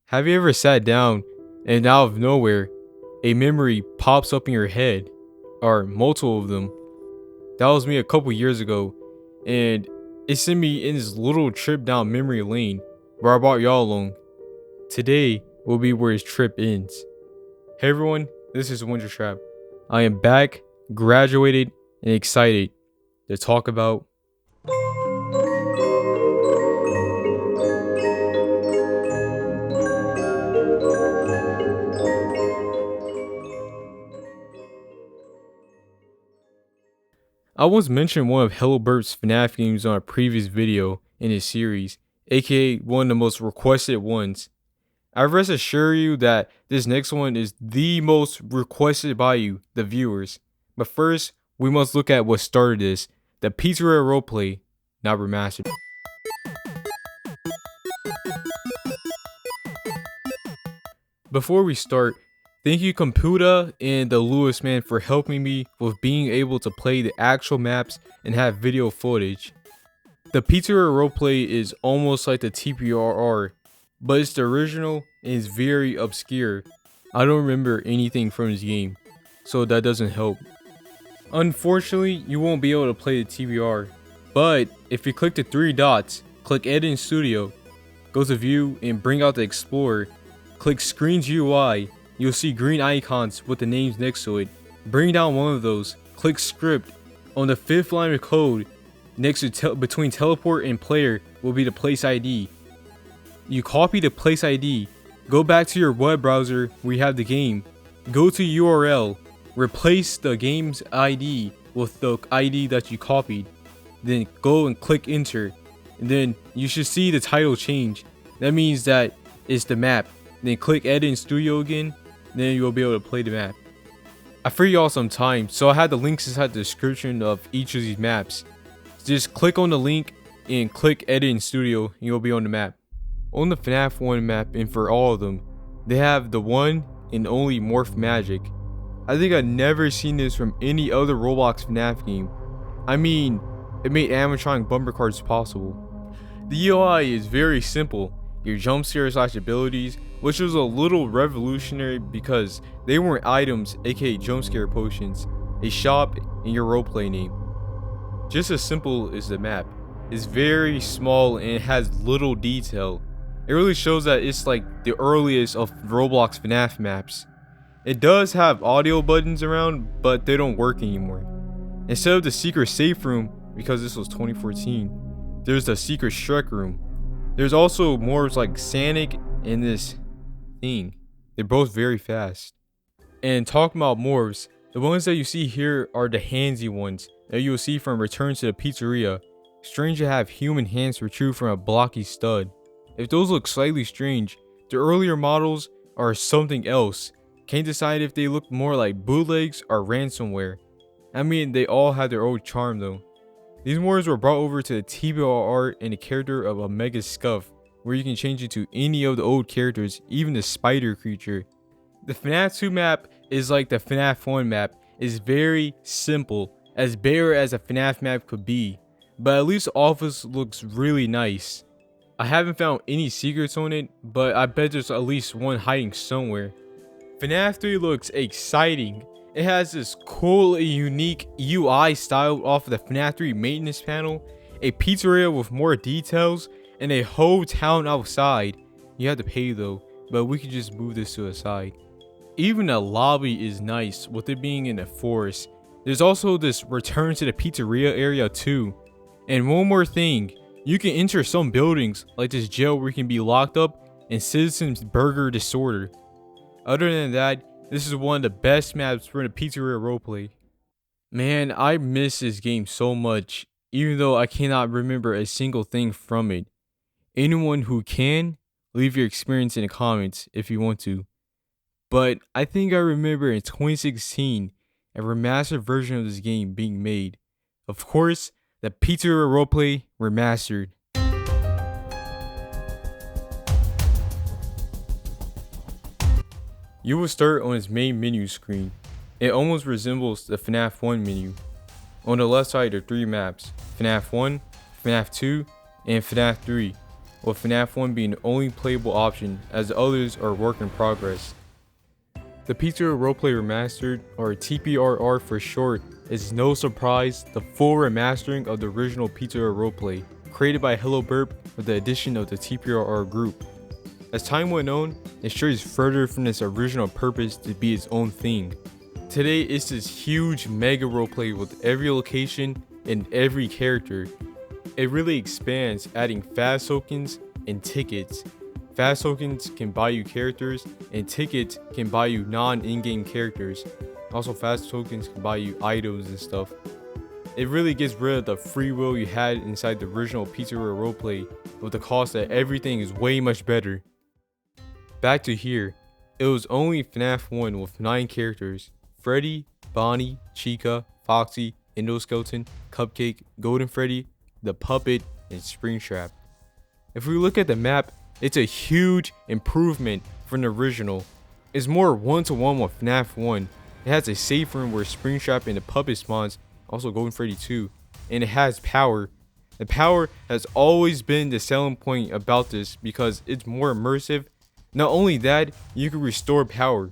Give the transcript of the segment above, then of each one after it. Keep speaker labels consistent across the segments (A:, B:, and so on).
A: Have you ever sat down and out of nowhere, a memory pops up in your head, or multiple of them? That was me a couple years ago, and it sent me in this little trip down memory lane where I brought y'all along. Today will be where his trip ends. Hey everyone, this is Winter Trap. I am back, graduated, and excited to talk about I once mentioned one of Hello Burp's FNAF games on a previous video in his series, aka one of the most requested ones. I rest assure you that this next one is the most requested by you, the viewers. But first, we must look at what started this, the Pizzeria roleplay, not remastered. Before we start, thank you Computa and the Lewis man for helping me with being able to play the actual maps and have video footage. The Pizzeria roleplay is almost like the TPRR, but it's the original and is very obscure. I don't remember anything from this game, so that doesn't help. Unfortunately, you won't be able to play the TBR, but if you click the three dots, click Edit in Studio, go to View and bring out the Explorer, click Screens UI, you'll see green icons with the names next to it. Bring down one of those, click Script. On the fifth line of code, next to between teleport and player will be the place ID. You copy the place ID, go back to your web browser where you have the game, go to URL, replace the game's ID with the ID that you copied, then go and click enter, and then you should see the title change. That means that it's the map. Then click Edit in Studio again, then you'll be able to play the map. I freed y'all some time, so I had the links inside the description of each of these maps. Just click on the link and click Edit in Studio and you'll be on the map. On the FNAF 1 map, and for all of them, they have the one and only Morph Magic. I think I've never seen this from any other Roblox FNAF game. I mean, it made animatronic bumper cars possible. The UI is very simple. Your jump scare / abilities, which was a little revolutionary because they weren't items, aka jump scare potions, a shop, and your roleplay name. Just as simple as the map. It's very small and it has little detail. It really shows that it's like the earliest of Roblox FNAF maps. It does have audio buttons around, but they don't work anymore. Instead of the secret safe room, because this was 2014, there's the secret Shrek room. There's also more like Sonic and this thing. They're both very fast. And talking about morphs, the ones that you see here are the handsy ones that you will see from Return to the Pizzeria. Strange to have human hands protrude from a blocky stud. If those look slightly strange, the earlier models are something else. Can't decide if they look more like bootlegs or ransomware. I mean, they all have their own charm though. These morphs were brought over to the TBR in the character of Omega Scuff, where you can change it to any of the old characters, even the spider creature. The FNAF 2 map is like the FNAF 1 map. It's very simple, as bare as a FNAF map could be, but at least the office looks really nice. I haven't found any secrets on it, but I bet there's at least one hiding somewhere. FNAF 3 looks exciting. It has this cool and unique UI style off of the FNAF 3 maintenance panel, a pizzeria with more details, and a whole town outside. You have to pay though, but we can just move this to the side. Even the lobby is nice with it being in a forest. There's also this Return to the Pizzeria area too. And one more thing, you can enter some buildings like this jail where you can be locked up and Citizens Burger Disorder. Other than that, this is one of the best maps for the Pizzeria roleplay. Man, I miss this game so much, even though I cannot remember a single thing from it. Anyone who can, leave your experience in the comments if you want to. But I think I remember in 2016, a remastered version of this game being made. Of course, the Pizzeria roleplay remastered. You will start on its main menu screen. It almost resembles the FNAF 1 menu. On the left side are three maps, FNAF 1, FNAF 2, and FNAF 3. with FNAF 1 being the only playable option as the others are work in progress. The Pizzeria Roleplay Remastered, or TPRR for short, is no surprise the full remastering of the original Pizzeria Roleplay, created by Hello Burp with the addition of the TPRR group. As time went on, it strays further from its original purpose to be its own thing. Today it's this huge mega roleplay with every location and every character. It really expands, adding fast tokens and tickets. Fast tokens can buy you characters, and tickets can buy you non-in-game characters. Also, fast tokens can buy you items and stuff. It really gets rid of the free will you had inside the original Pizzeria Roleplay, with the cost that everything is way much better. Back to here, it was only FNAF 1 with 9 characters: Freddy, Bonnie, Chica, Foxy, Endoskeleton, Cupcake, Golden Freddy, the Puppet, and Springtrap. If we look at the map, it's a huge improvement from the original. It's more one-to-one with FNAF 1. It has a safe room where Springtrap and the Puppet spawns, also Golden Freddy 2, and it has power. The power has always been the selling point about this because it's more immersive. Not only that, you can restore power.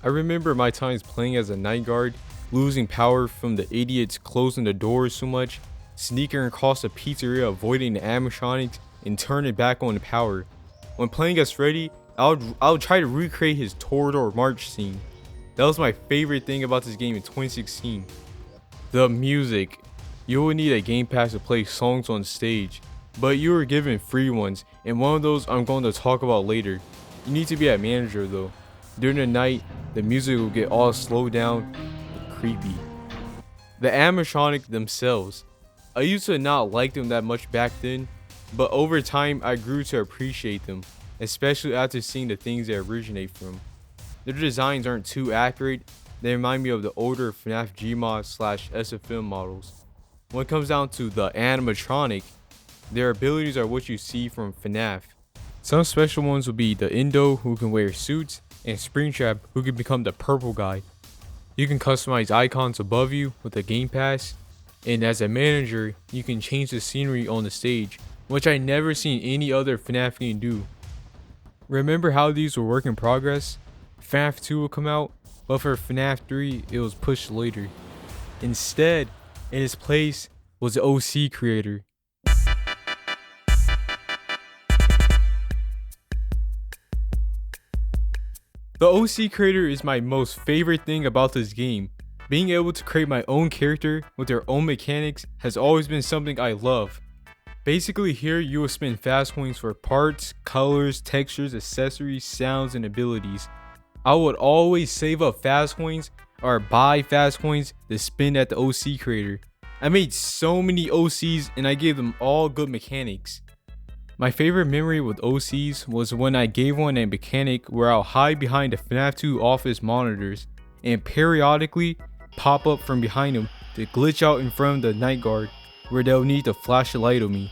A: I remember my times playing as a night guard, losing power from the idiots closing the doors so much, sneaking across the pizzeria avoiding the animatronics, and turning back on the power. When playing as Freddy, I would try to recreate his Torador March scene. That was my favorite thing about this game in 2016. The music. You would need a game pass to play songs on stage, but you were given free ones, and one of those I'm going to talk about later. You need to be a manager though. During the night, the music will get all slowed down and creepy. The animatronics themselves. I used to not like them that much back then, but over time I grew to appreciate them, especially after seeing the things they originate from. Their designs aren't too accurate. They remind me of the older FNAF Gmod/SFM models. When it comes down to the animatronic, their abilities are what you see from FNAF. Some special ones will be the Endo, who can wear suits, and Springtrap, who can become the purple guy. You can customize icons above you with the game pass, and as a manager, you can change the scenery on the stage, which I never seen any other FNAF game do. Remember how these were work in progress? FNAF 2 will come out, but for FNAF 3 it was pushed later. Instead, in its place was the OC creator. The OC creator is my most favorite thing about this game. Being able to create my own character with their own mechanics has always been something I love. Basically here you will spend fast coins for parts, colors, textures, accessories, sounds, and abilities. I would always save up fast coins or buy fast coins to spend at the OC creator. I made so many OCs and I gave them all good mechanics. My favorite memory with OCs was when I gave one a mechanic where I'll hide behind the FNAF 2 office monitors and periodically pop up from behind them to glitch out in front of the night guard where they'll need to flash a light on me.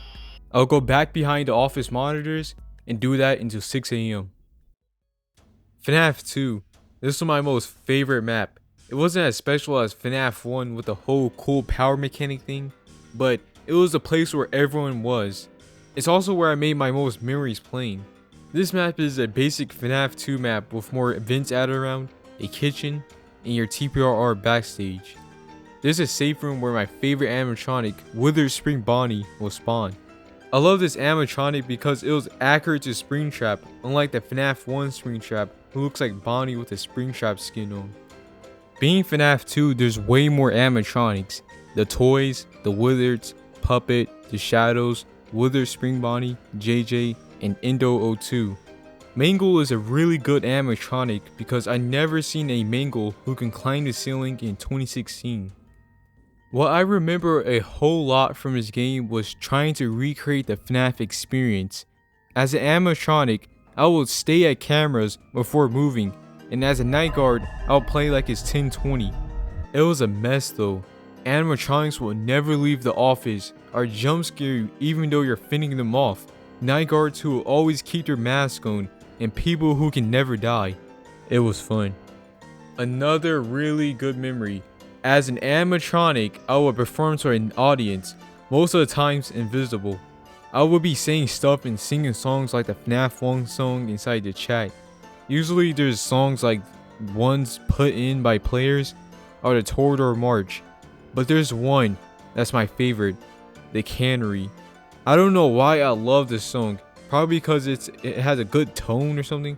A: I'll go back behind the office monitors and do that until 6 AM. FNAF 2. This was my most favorite map. It wasn't as special as FNAF 1 with the whole cool power mechanic thing, but it was the place where everyone was. It's also where I made my most memories playing. This map is a basic FNAF 2 map with more events added around, a kitchen, and your TPRR backstage. There's a safe room where my favorite animatronic, Withered Spring Bonnie, will spawn. I love this animatronic because it was accurate to Springtrap, unlike the FNAF 1 Springtrap, who looks like Bonnie with a Springtrap skin on. Being FNAF 2, there's way more animatronics. The toys, the Wizards, Puppet, the Shadows, Withered Spring Bonnie, JJ, and Endo 02. Mangle is a really good animatronic because I never seen a Mangle who can climb the ceiling in 2016. What I remember a whole lot from this game was trying to recreate the FNAF experience. As an animatronic, I would stay at cameras before moving, and as a night guard, I would play like it's 1020. It was a mess though. Animatronics will never leave the office or jump scare you even though you're fending them off. Night guards who will always keep their mask on, and people who can never die. It was fun. Another really good memory. As an animatronic, I would perform to an audience, most of the times invisible. I would be saying stuff and singing songs like the FNAF 1 song inside the chat. Usually there's songs like ones put in by players or the Torador March, but there's one that's my favorite, the Cannery. I don't know why I love this song, probably because it has a good tone or something.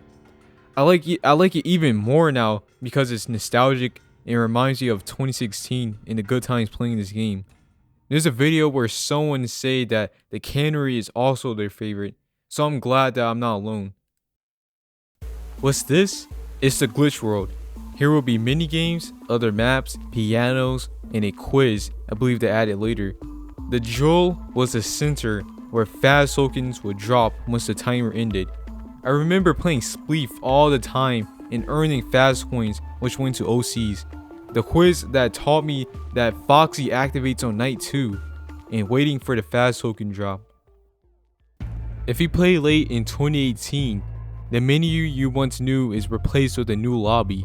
A: I like it even more now because it's nostalgic and reminds you of 2016 and the good times playing this game. There's a video where someone said that the Cannery is also their favorite, so I'm glad that I'm not alone. What's this? It's the Glitch World. Here will be mini games, other maps, pianos, and a quiz I believe they added later. The jewel was the center where fast tokens would drop once the timer ended. I remember playing Spleef all the time and earning fast coins which went to OCs. The quiz that taught me that Foxy activates on night 2 and waiting for the fast token drop. If you play late in 2018, the menu you once knew is replaced with a new lobby.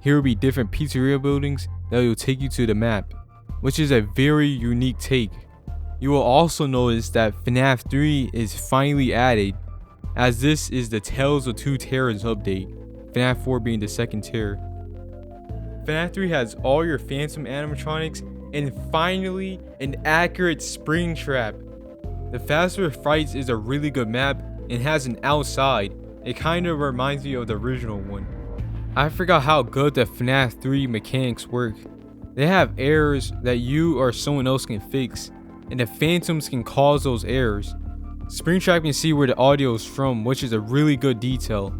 A: Here will be different pizzeria buildings that will take you to the map, which is a very unique take. You will also notice that FNAF 3 is finally added, as this is the Tales of Two Terrors update, FNAF 4 being the second terror. FNAF 3 has all your Phantom animatronics and finally an accurate Springtrap. The Faster Fights is a really good map and has an outside. It kind of reminds me of the original one. I forgot how good the FNAF 3 mechanics work. They have errors that you or someone else can fix, and the Phantoms can cause those errors. Springtrap can see where the audio is from, which is a really good detail.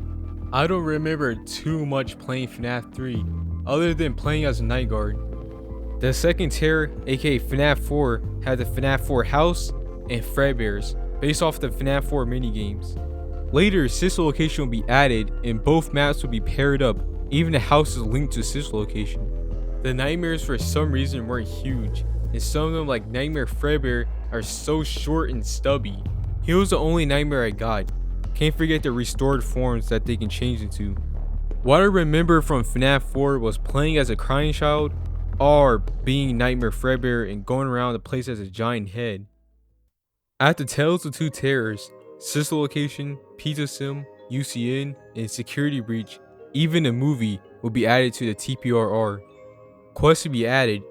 A: I don't remember too much playing FNAF 3, other than playing as a Night Guard. The second terror, aka FNAF 4, had the FNAF 4 house and Fredbear's, based off the FNAF 4 minigames. Later, Sister Location will be added and both maps will be paired up, even the house is linked to Sister Location. The nightmares for some reason weren't huge, and some of them like Nightmare Fredbear are so short and stubby. He was the only nightmare I got. Can't forget the restored forms that they can change into. What I remember from FNAF 4 was playing as a crying child, or being Nightmare Fredbear and going around the place as a giant head. After Tales of Two Terrors, Sister Location, Pizza Sim, UCN, and Security Breach, even a movie will be added to the TPRR. Quests to be added.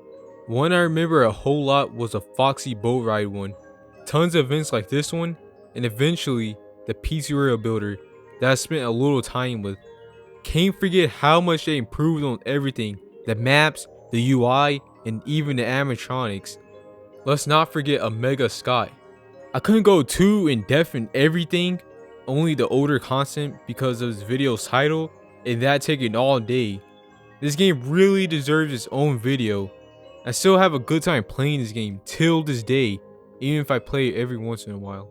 A: One I remember a whole lot was a Foxy boat ride one. Tons of events like this one, and eventually the Pizzeria Builder that I spent a little time with. Can't forget how much they improved on everything, the maps, the UI, and even the animatronics. Let's not forget Omega Sky. I couldn't go too in depth in everything, only the older content because of this video's title, and that taking all day. This game really deserves its own video. I still have a good time playing this game till this day, even if I play it every once in a while.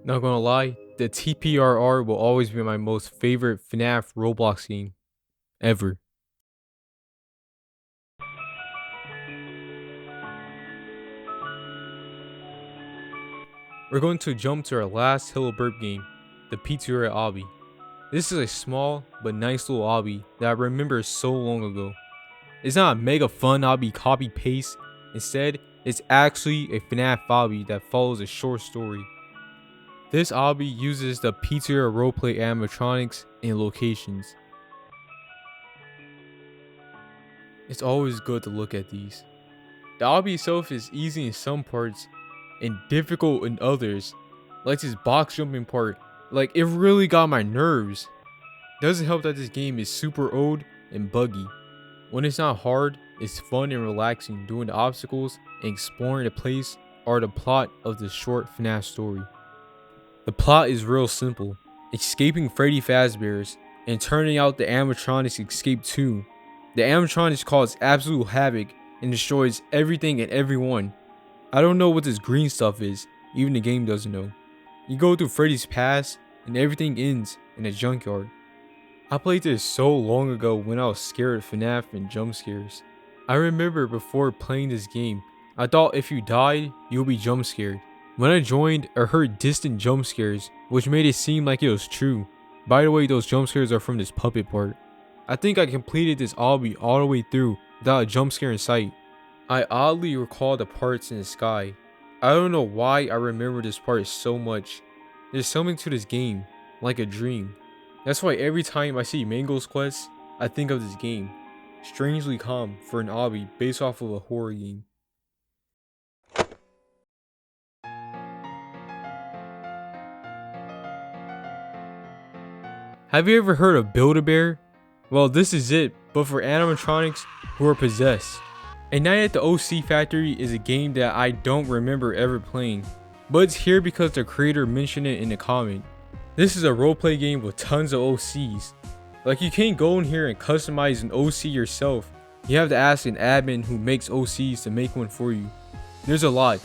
A: Not gonna lie, the TPRR will always be my most favorite FNAF Roblox game ever. We're going to jump to our last Hello Burp game, the Pizzeria Obby. This is a small but nice little obby that I remember so long ago. It's not a mega fun obby copy paste, instead it's actually a FNAF obby that follows a short story. This obby uses the Pizzeria roleplay animatronics and locations. It's always good to look at these. The obby itself is easy in some parts and difficult in others, like this box jumping part. Like, it really got my nerves. Doesn't help that this game is super old and buggy. When it's not hard, it's fun and relaxing doing the obstacles and exploring the place or the plot of the short FNAF story. The plot is real simple, escaping Freddy Fazbear's and turning out the animatronics escape too. The animatronics cause absolute havoc and destroys everything and everyone. I don't know what this green stuff is, even the game doesn't know. You go through Freddy's past and everything ends in a junkyard. I played this so long ago when I was scared of FNAF and jump scares. I remember before playing this game, I thought if you died, you'll be jump scared. When I joined, I heard distant jump scares, which made it seem like it was true. By the way, those jump scares are from this puppet part. I think I completed this obby all the way through without a jump scare in sight. I oddly recall the parts in the sky. I don't know why I remember this part so much. There's something to this game, like a dream. That's why every time I see Mango's Quest, I think of this game. Strangely calm for an obby based off of a horror game. Have you ever heard of Build-A-Bear? Well, this is it, but for animatronics who are possessed. A Night at the OC Factory is a game that I don't remember ever playing, but it's here because the creator mentioned it in the comment. This is a roleplay game with tons of OCs. Like, you can't go in here and customize an OC yourself. You have to ask an admin who makes OCs to make one for you. There's a lot.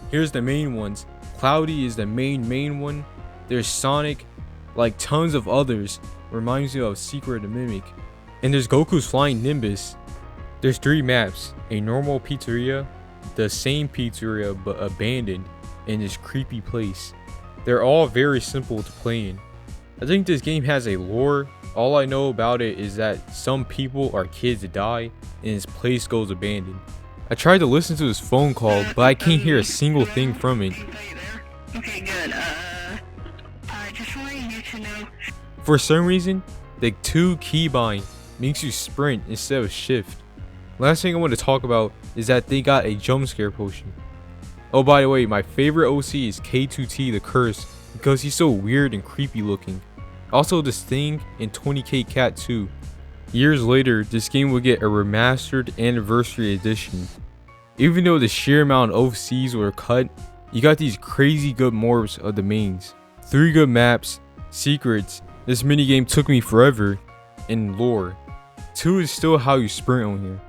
A: Here's the main ones. Cloudy is the main one. There's Sonic, like tons of others. Reminds you of Secret the Mimic. And there's Goku's Flying Nimbus. There's 3 maps. A normal pizzeria, the same pizzeria but abandoned, in this creepy place. They're all very simple to play in. I think this game has a lore. All I know about it is that some people or kids die and this place goes abandoned. I tried to listen to this phone call, but I can't hear a single thing from it.
B: Okay, good. I just wanted you to know.
A: For some reason, the 2 keybind makes you sprint instead of shift. Last thing I want to talk about is that they got a jump scare potion. Oh, by the way, my favorite OC is K2T the Curse because he's so weird and creepy looking. Also this Thing and 20K Cat 2. Years later, this game will get a remastered anniversary edition. Even though the sheer amount of OCs were cut, you got these crazy good morphs of the mains. 3 good maps, secrets, this minigame took me forever, and lore. 2 is still how you sprint on here.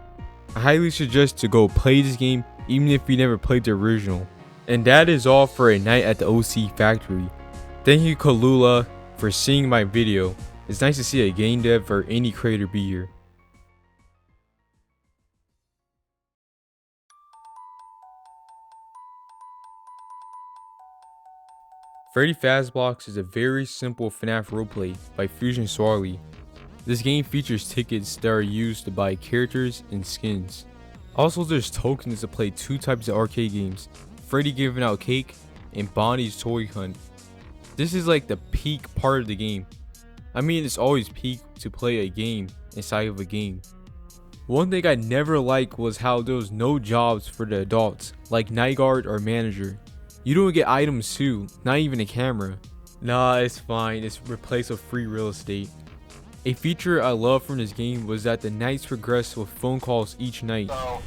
A: I highly suggest to go play this game even if you never played the original. And that is all for A Night at the OC Factory. Thank you Kalula for seeing my video. It's nice to see a game dev or any creator be here. Freddy Fazblocks is a very simple FNAF roleplay by Fusion Swarly. This game features tickets that are used to buy characters and skins. Also, there's tokens to play 2 types of arcade games, Freddy giving out cake and Bonnie's toy hunt. This is like the peak part of the game. I mean, it's always peak to play a game inside of a game. One thing I never liked was how there was no jobs for the adults, like night guard or manager. You don't get items too, not even a camera. Nah, it's fine, it's replaced with free real estate. A feature I love from this game was that the nights progressed with phone calls each night.
C: So,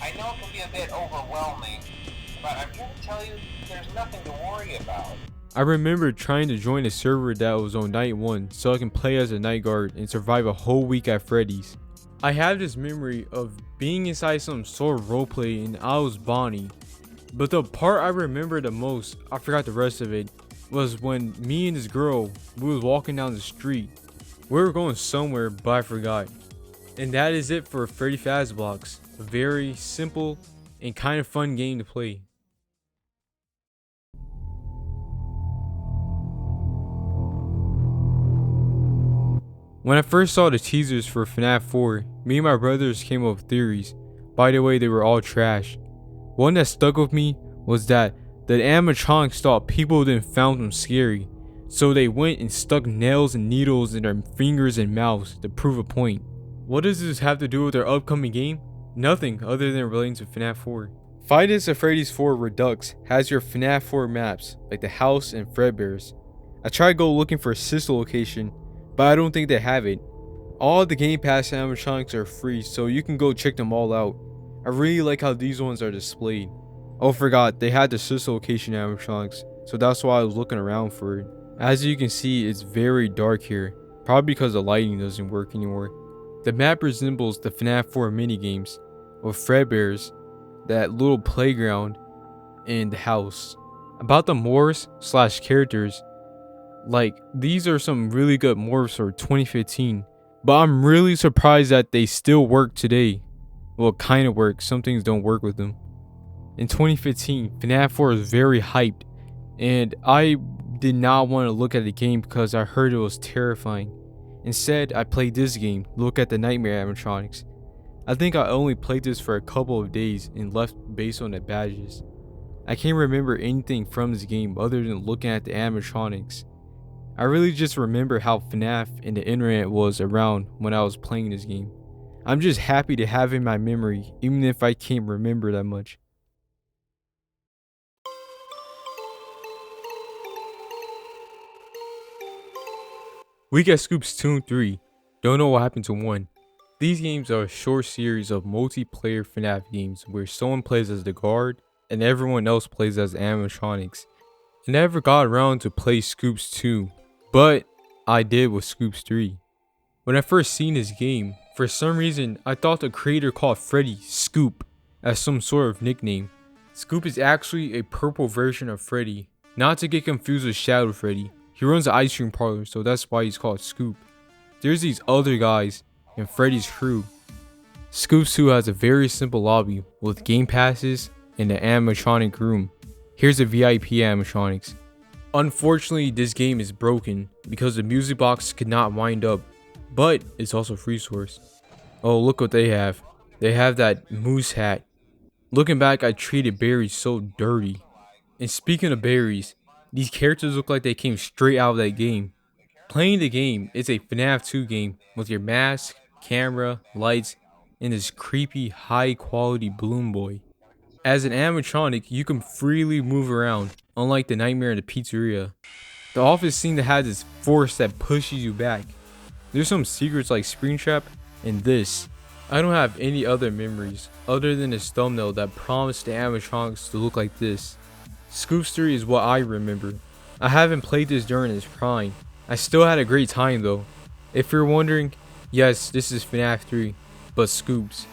C: I know it can be a bit overwhelming, but I'm here to tell you there's nothing to worry about.
A: I remember trying to join a server that was on night 1 so I can play as a night guard and survive a whole week at Freddy's. I have this memory of being inside some sort of roleplay and I was Bonnie. But the part I remember the most, I forgot the rest of it, was when me and this girl, we was walking down the street. We were going somewhere, but I forgot. And that is it for Freddy Fazblocks. A very simple and kind of fun game to play. When I first saw the teasers for FNAF 4, me and my brothers came up with theories. By the way, they were all trash. One that stuck with me was that the animatronics thought people didn't find them scary. So they went and stuck nails and needles in their fingers and mouths to prove a point. What does this have to do with our upcoming game? Nothing other than relating to FNAF 4. Five Nights at Freddy's 4 Redux has your FNAF 4 maps, like the house and Fredbear's. I tried to go looking for a sister location, but I don't think they have it. All of the Game Pass animatronics are free, so you can go check them all out. I really like how these ones are displayed. Oh, forgot, they had the sister location animatronics, so that's why I was looking around for it. As you can see, it's very dark here, probably because the lighting doesn't work anymore. The map resembles the FNAF 4 minigames, with Fredbear's, that little playground, and the house. About the morphs / characters, like, these are some really good morphs for 2015, but I'm really surprised that they still work today. Well, kind of work, some things don't work with them. In 2015, FNAF 4 was very hyped, and I did not want to look at the game because I heard it was terrifying. Instead, I played this game, look at the nightmare animatronics. I think I only played this for a couple of days and left based on the badges. I can't remember anything from this game other than looking at the animatronics. I really just remember how FNAF and the internet was around when I was playing this game. I'm just happy to have it in my memory, even if I can't remember that much. We got Scoops 2 and 3. Don't know what happened to 1. These games are a short series of multiplayer FNAF games where someone plays as the guard and everyone else plays as animatronics. I never got around to play Scoops 2, but I did with Scoops 3. When I first seen this game, for some reason I thought the creator called Freddy Scoop as some sort of nickname. Scoop is actually a purple version of Freddy, not to get confused with Shadow Freddy. He runs an ice cream parlor, so that's why he's called Scoop. There's these other guys in Freddy's crew. Scoops 2 has a very simple lobby with game passes and an animatronic room. Here's the VIP animatronics. Unfortunately, this game is broken because the music box could not wind up, but it's also free source. Oh, look what they have. They have that moose hat. Looking back, I treated berries so dirty. And speaking of berries, these characters look like they came straight out of that game. Playing the game is a FNAF 2 game with your mask, camera, lights, and this creepy high quality balloon boy. As an animatronic, you can freely move around, unlike the Nightmare in the Pizzeria. The office seems to have this force that pushes you back. There's some secrets like Springtrap and this. I don't have any other memories other than this thumbnail that promised the animatronics to look like this. Scoops 3 is what I remember. I haven't played this during its prime. I still had a great time though. If you're wondering, yes, this is FNAF 3, but Scoops.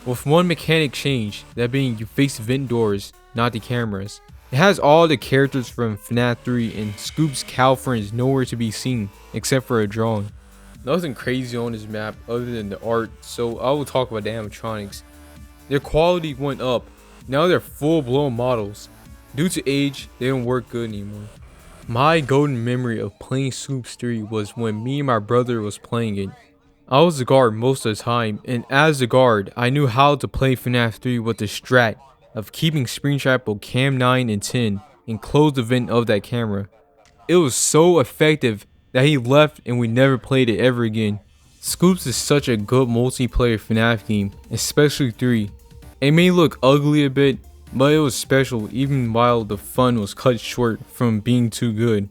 A: With one mechanic change, that being you face vent doors, not the cameras. It has all the characters from FNAF 3 and Scoops' Calfrin is nowhere to be seen except for a drawing. Nothing crazy on this map other than the art, so I will talk about the animatronics. Their quality went up. Now they're full-blown models. Due to age, they don't work good anymore. My golden memory of playing Scoops 3 was when me and my brother was playing it. I was the guard most of the time, and as the guard, I knew how to play FNAF 3 with the strat of keeping Springtrap on cam 9 and 10 and close the vent of that camera. It was so effective that he left and we never played it ever again. Scoops is such a good multiplayer FNAF game, especially 3. It may look ugly a bit, but it was special even while the fun was cut short from being too good.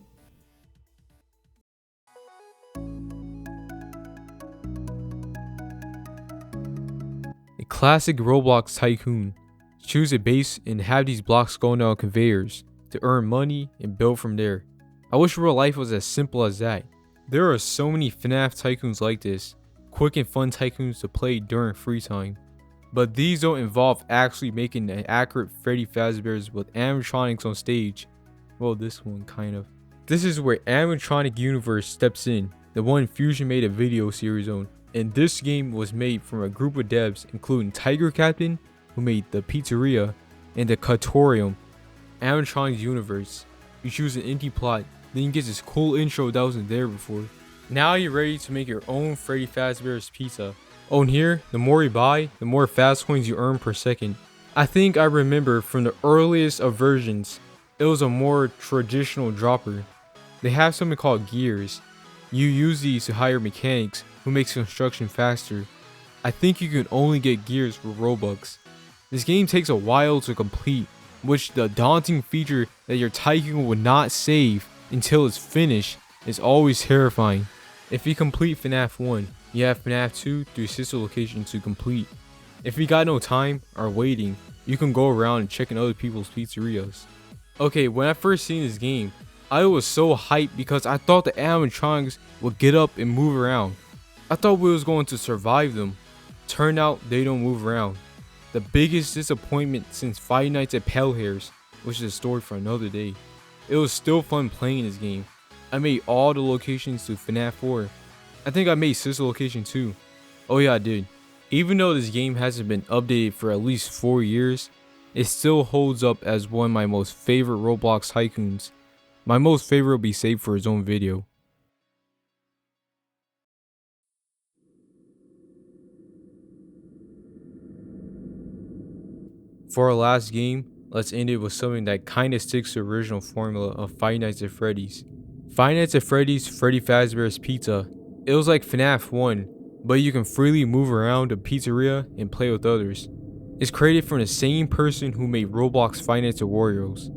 A: A classic Roblox tycoon. Choose a base and have these blocks going down conveyors to earn money and build from there. I wish real life was as simple as that. There are so many FNAF tycoons like this, quick and fun tycoons to play during free time. But these don't involve actually making an accurate Freddy Fazbear's with animatronics on stage. Well, this one kind of. This is where Animatronic Universe steps in, the one Fusion made a video series on. And this game was made from a group of devs including Tiger Captain, who made the Pizzeria, and the Cartorium. Animatronic Universe. You choose an indie plot, then you get this cool intro that wasn't there before. Now you're ready to make your own Freddy Fazbear's Pizza. Oh, and here, the more you buy, the more fast coins you earn per second. I think I remember from the earliest of versions, it was a more traditional dropper. They have something called gears. You use these to hire mechanics who makes construction faster. I think you can only get gears for Robux. This game takes a while to complete, which the daunting feature that your tycoon would not save until it's finished is always terrifying. If you complete FNAF 1, you have FNAF 2 through sister locations to complete. If you got no time or waiting, you can go around and check in other people's pizzerias. Okay, when I first seen this game, I was so hyped because I thought the animatronics would get up and move around. I thought we was going to survive them. Turned out they don't move around. The biggest disappointment since Five Nights at Pale Hairs, which is a story for another day. It was still fun playing this game. I made all the locations to FNAF 4. I think I made sister location too. Oh yeah, I did. Even though this game hasn't been updated for at least 4 years, it still holds up as one of my most favorite Roblox tycoons. My most favorite will be saved for his own video. For our last game, let's end it with something that kinda sticks to the original formula of Five Nights at Freddy's. Five Nights at Freddy's Freddy Fazbear's Pizza. It was like FNAF 1, but you can freely move around the pizzeria and play with others. It's created from the same person who made Roblox Five Nights at Wario's.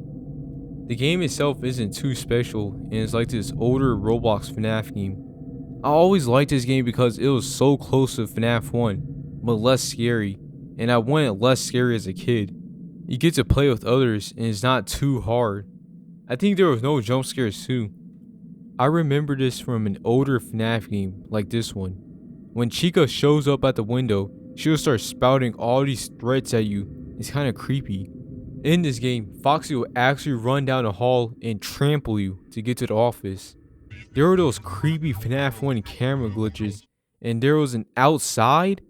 A: The game itself isn't too special, and it's like this older Roblox FNAF game. I always liked this game because it was so close to FNAF 1, but less scary, and I wanted less scary as a kid. You get to play with others, and it's not too hard. I think there was no jump scares too. I remember this from an older FNAF game like this one. When Chica shows up at the window, she'll start spouting all these threats at you. It's kinda creepy. In this game, Foxy will actually run down the hall and trample you to get to the office. There were those creepy FNAF 1 camera glitches, and there was an outside?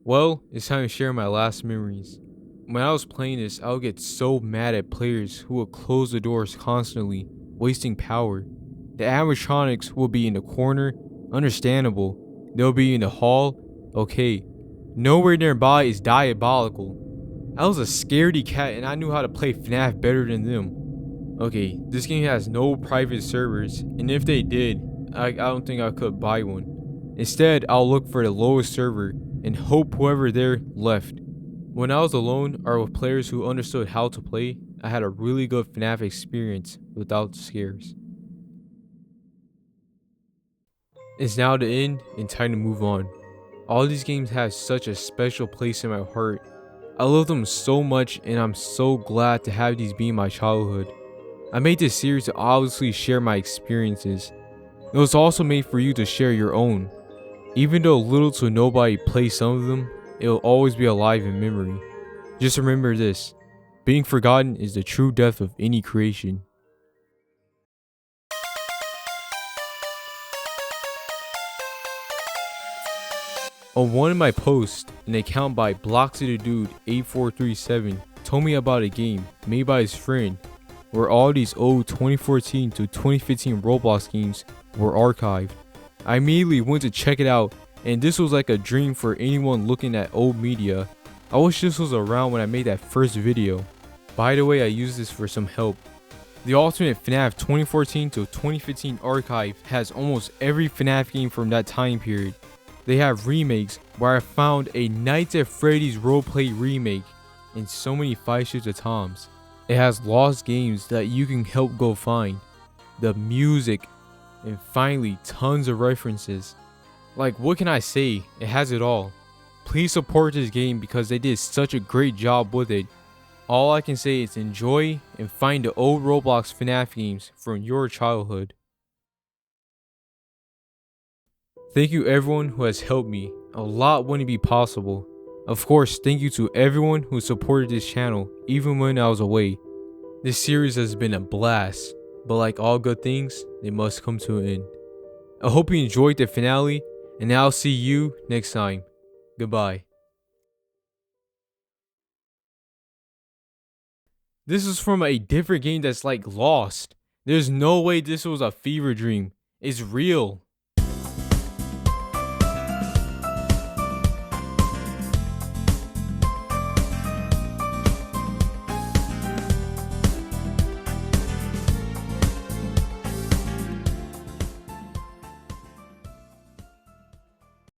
A: Well, it's time to share my last memories. When I was playing this, I would get so mad at players who would close the doors constantly, wasting power. The animatronics will be in the corner, understandable. They'll be in the hall, okay. Nowhere nearby is diabolical. I was a scaredy cat and I knew how to play FNAF better than them. Okay, this game has no private servers, and if they did, I don't think I could buy one. Instead, I'll look for the lowest server and hope whoever there left. When I was alone or with players who understood how to play, I had a really good FNAF experience without the scares. It's now the end and time to move on. All these games have such a special place in my heart. I love them so much and I'm so glad to have these be my childhood. I made this series to obviously share my experiences. It was also made for you to share your own. Even though little to nobody plays some of them, it will always be alive in memory. Just remember this, being forgotten is the true death of any creation. On one of my posts, an account by BlocksyTheDude8437 told me about a game made by his friend where all these old 2014 to 2015 Roblox games were archived. I immediately went to check it out, and this was like a dream for anyone looking at old media. I wish this was around when I made that first video. By the way, I used this for some help. The Ultimate FNAF 2014 to 2015 archive has almost every FNAF game from that time period. They have remakes where I found a Nights at Freddy's roleplay remake and so many Five Shades of Toms. It has lost games that you can help go find, the music, and finally tons of references. Like, what can I say? It has it all. Please support this game because they did such a great job with it. All I can say is enjoy and find the old Roblox FNAF games from your childhood. Thank you everyone who has helped me. A lot wouldn't be possible. Of course, thank you to everyone who supported this channel even when I was away. This series has been a blast, but like all good things, they must come to an end. I hope you enjoyed the finale, and I'll see you next time. Goodbye. This is from a different game that's like Lost. There's no way this was a fever dream. It's real.